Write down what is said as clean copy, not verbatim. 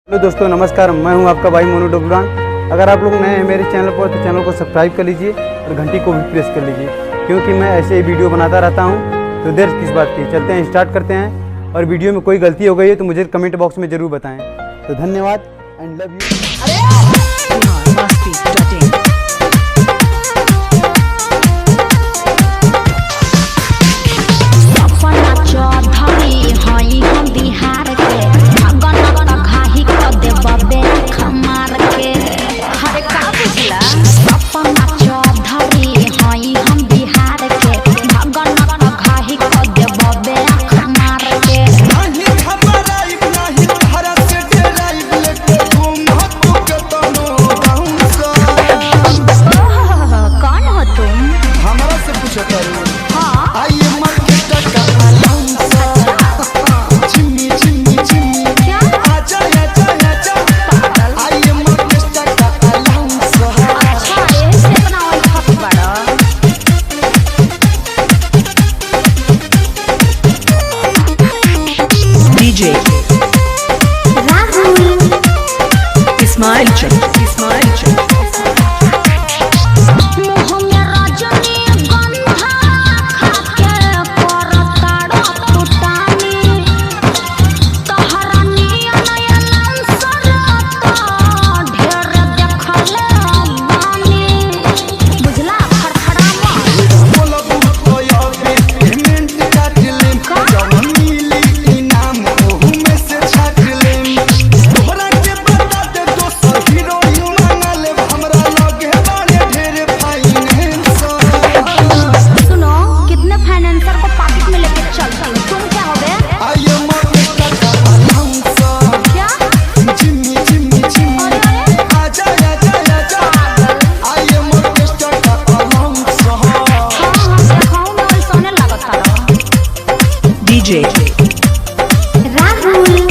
Hello दोस्तों, नमस्कार। मैं हूं आपका भाई मोनू डोबरान। अगर आप लोग नए हैं मेरे चैनल पर तो चैनल को सब्सक्राइब कर लीजिए और घंटी को भी प्रेस कर लीजिए, क्योंकि मैं ऐसे ही वीडियो बनाता रहता हूं। तो देर किस बात की, चलते हैं, स्टार्ट करते हैं। और वीडियो में कोई गलती हो गई है तो मुझे कमेंट बॉक्स में ज़रूर बताएं। तो धन्यवाद and love you. DJ Ismail Chak DJ Rahul